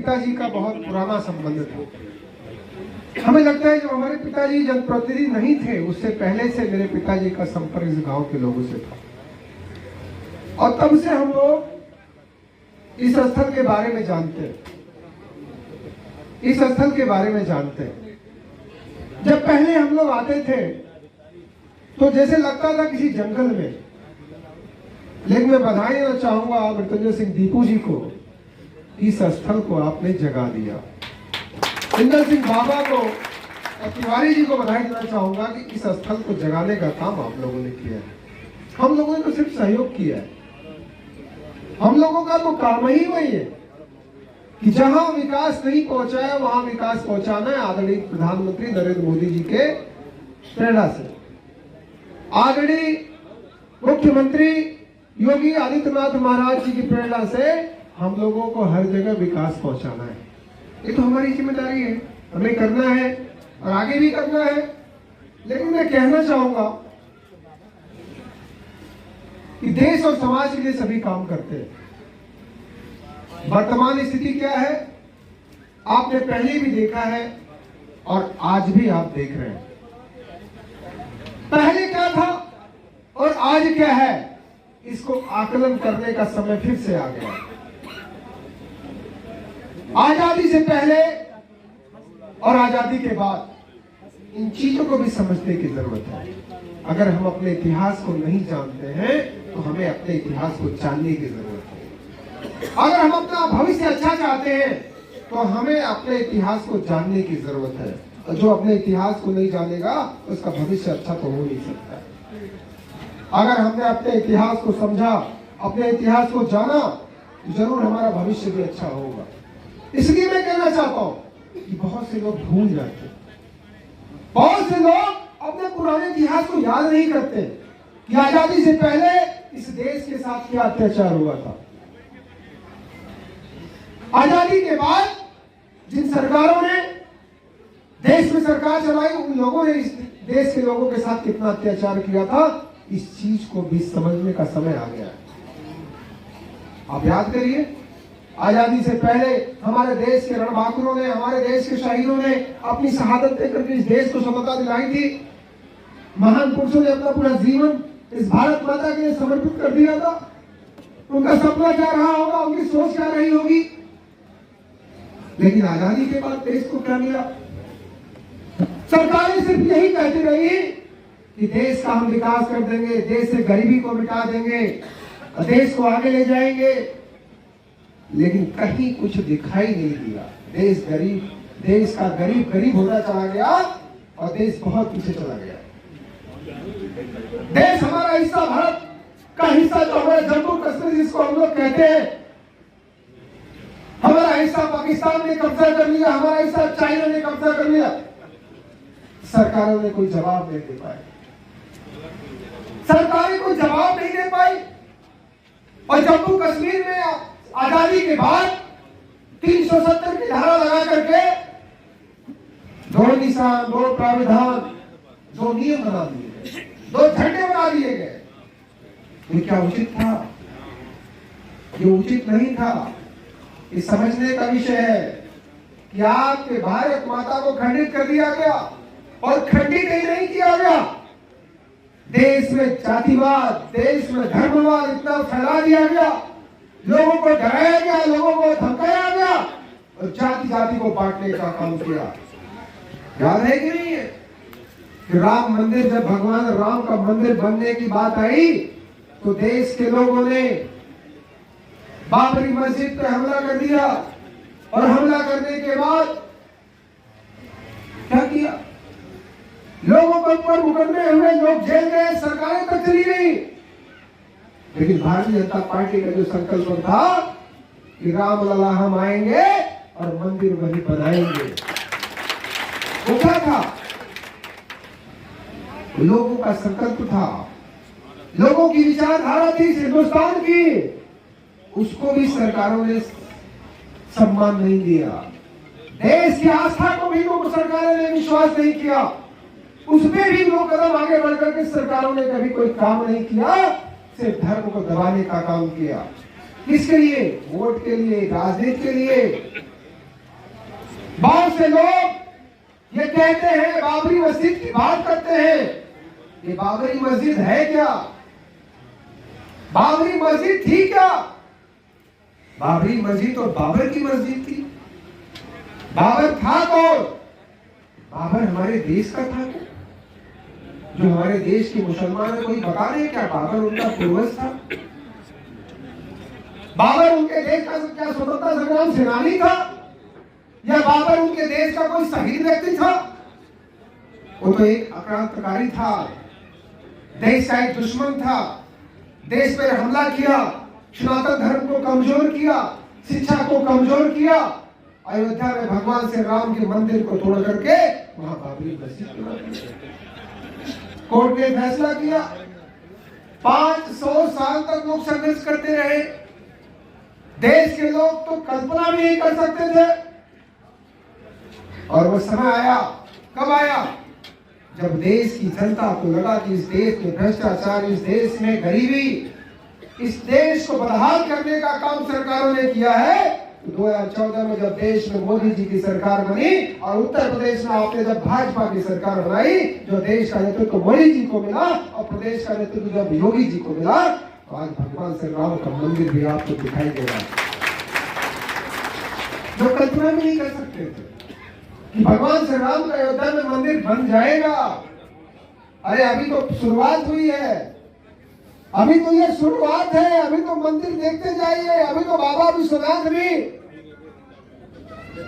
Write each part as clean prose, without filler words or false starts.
पिताजी का बहुत पुराना संबंध था। हमें लगता है जो हमारे पिताजी जनप्रतिनिधि नहीं थे, उससे पहले से मेरे पिताजी का संपर्क इस गांव के लोगों से था, और तब से हम लोग इस स्थल के बारे में जानते हैं, इस स्थल के बारे में जानते हैं। जब पहले हम लोग आते थे तो जैसे लगता था किसी जंगल में, लेकिन मैं बधाई देना चाहूंगा मृत्युंजय सिंह दीपू जी को, इस स्थल को आपने जगा दिया। इंदर सिंह बाबा को और तिवारी जी को बधाई देना चाहूंगा कि इस स्थल को जगाने का काम आप लोगों ने किया है। हम लोगों ने तो सिर्फ सहयोग किया है। हम लोगों का तो काम ही वही है कि जहां विकास नहीं पहुंचा है वहां विकास पहुंचाना है। आदरणीय प्रधानमंत्री नरेंद्र मोदी जी के प्रेरणा से, आदरणीय मुख्यमंत्री योगी आदित्यनाथ महाराज जी की प्रेरणा से हम लोगों को हर जगह विकास पहुंचाना है। ये तो हमारी जिम्मेदारी है, हमें करना है और आगे भी करना है। लेकिन मैं कहना चाहूंगा कि देश और समाज के लिए सभी काम करते हैं। वर्तमान स्थिति क्या है आपने पहले भी देखा है और आज भी आप देख रहे हैं। पहले क्या था और आज क्या है, इसको आकलन करने का समय फिर से आ गया। आजादी से पहले और आजादी के बाद इन चीजों को भी समझने की जरूरत है। अगर हम अपने इतिहास को नहीं जानते हैं तो हमें अपने इतिहास को जानने की जरूरत है। अगर हम अपना भविष्य अच्छा चाहते हैं तो हमें अपने इतिहास को जानने की जरूरत है, और जो अपने इतिहास को नहीं जानेगा उसका भविष्य अच्छा तो हो नहीं सकता। अगर हमने अपने इतिहास को समझा, अपने इतिहास को जाना, तो जरूर हमारा भविष्य भी अच्छा होगा। इसलिए मैं कहना चाहता हूं कि बहुत से लोग भूल जाते, बहुत से लोग अपने पुराने इतिहास को याद नहीं करते कि आजादी से पहले इस देश के साथ क्या अत्याचार हुआ था। आजादी के बाद जिन सरकारों ने देश में सरकार चलाई, उन लोगों ने इस देश के लोगों के साथ कितना अत्याचार किया था, इस चीज को भी समझने का समय आ गया है। आप याद करिए, आजादी से पहले हमारे देश के रणबांकुरों ने, हमारे देश के शहीदों ने अपनी शहादत देकर इस देश को स्वतंत्रता दिलाई थी। महान पुरुषों ने अपना पूरा जीवन इस भारत माता के लिए समर्पित कर दिया था। उनका सपना क्या रहा होगा, उनकी सोच क्या रही होगी। लेकिन आजादी के बाद देश को क्या मिला? सरकारें सिर्फ यही कहती रही कि देश का हम विकास कर देंगे, देश से गरीबी को मिटा देंगे, देश को आगे ले जाएंगे, लेकिन कहीं कुछ दिखाई नहीं दिया। देश का गरीब गरीब होता चला गया और देश बहुत पीछे चला गया। देश हमारा हिस्सा, भारत का हिस्सा जो हमारा जम्मू कश्मीर जिसको हम लोग कहते हैं, हमारा हिस्सा पाकिस्तान ने कब्जा कर लिया, हमारा हिस्सा चाइना ने कब्जा कर लिया। सरकारों ने कोई जवाब नहीं दे पाए, सरकारें कोई जवाब नहीं दे पाई। और जम्मू कश्मीर में आजादी के बाद 370 की धारा लगा करके 2 निशान, 2 प्राविधान, 2 नियम बना दिए गए, 2 झंडे बना दिए गए। ये क्या उचित था? ये उचित नहीं था। ये समझने का विषय है कि आपके भारत माता को खंडित कर दिया गया, और खंडित ही नहीं किया गया, देश में जातिवाद, देश में धर्मवाद इतना फैला दिया गया, लोगों को डराया गया, लोगों को धमकाया गया और जाति जाति को बांटने का काम किया। याद है कि नहीं है कि राम मंदिर, जब भगवान राम का मंदिर बनने की बात आई तो देश के लोगों ने बाबरी मस्जिद पे हमला कर दिया, और हमला करने के बाद क्या किया? लोगों के ऊपर मुकदमे हुए, लोग जेल गए, सरकारें तक चली गई। लेकिन भारतीय जनता पार्टी का जो संकल्प था कि राम लला हम आएंगे और मंदिर वही बनाएंगे, वो क्या था? लोगों का संकल्प था, लोगों की विचारधारा थी हिंदुस्तान की, उसको भी सरकारों ने सम्मान नहीं दिया। देश की आस्था को भी लोग सरकारों ने विश्वास नहीं किया, उसमें भी लोग कदम आगे बढ़कर के सरकारों ने कभी कोई काम नहीं किया, सिर्फ धर्म को दबाने का काम किया। किसके लिए? वोट के लिए, राजनीति के लिए। बहुत से लोग ये कहते हैं, बाबरी मस्जिद की बात करते हैं। ये बाबरी मस्जिद है क्या? बाबरी मस्जिद थी क्या? बाबरी मस्जिद तो बाबर की मस्जिद थी। बाबर था कौन? बाबर हमारे देश का था क्या? जो हमारे देश के मुसलमान है, कोई बता रहे क्या बाबर उनका पूर्वज था? बाबर उनके देश का क्या स्वतंत्रता संग्राम सेनानी था, या बाबर उनके देश का कोई शहीद व्यक्ति था? वो तो एक आक्रांतकारी था, देश का एक दुश्मन था, देश पर हमला किया, सनातन धर्म को कमजोर किया, शिक्षा को कमजोर किया। अयोध्या में भगवान श्री राम के मंदिर को तोड़ करके वहां बाबरी मस्जिद बना दी। कोर्ट ने फैसला किया, 500 साल तक लोग संघर्ष करते रहे। देश के लोग तो कल्पना भी नहीं कर सकते थे। और वो समय आया, कब आया? जब देश की जनता को लगा कि इस देश में भ्रष्टाचार, इस देश में गरीबी, इस देश को बदहाल करने का काम सरकारों ने किया है। 2014 में जब देश में मोदी जी की सरकार बनी और उत्तर प्रदेश में आपने जब भाजपा की सरकार बनाई, जो देश का नेतृत्व मोदी जी को मिला और प्रदेश का नेतृत्व जब योगी जी को मिला, तो आज भगवान श्री राम का मंदिर भी आपको दिखाई दे रहा है। जो कल्पना भी नहीं कर सकते थे कि भगवान श्री राम का अयोध्या में मंदिर बन जाएगा। अरे अभी तो शुरुआत हुई है, अभी तो ये शुरुआत है, अभी तो मंदिर देखते जाइए। अभी तो बाबा विश्वनाथ भी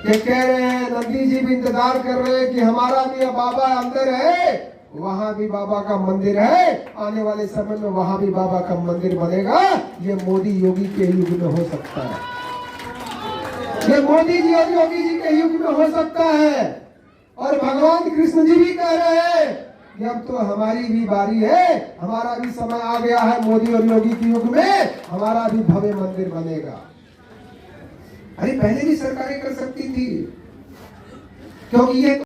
ये कह रहे हैं, नंदी जी भी इंतजार कर रहे हैं कि हमारा भी अब बाबा अंदर है, वहां भी बाबा का मंदिर है, आने वाले समय में वहां भी बाबा का मंदिर बनेगा। ये मोदी योगी के युग में हो सकता है, ये मोदी जी और योगी जी के युग में हो सकता है। और भगवान कृष्ण जी भी कह रहे हैं कि अब तो हमारी भी बारी है, हमारा भी समय आ गया है, मोदी और योगी के युग में हमारा भी भव्य मंदिर बनेगा। अरे पहले भी सरकारें कर सकती थी, क्योंकि ये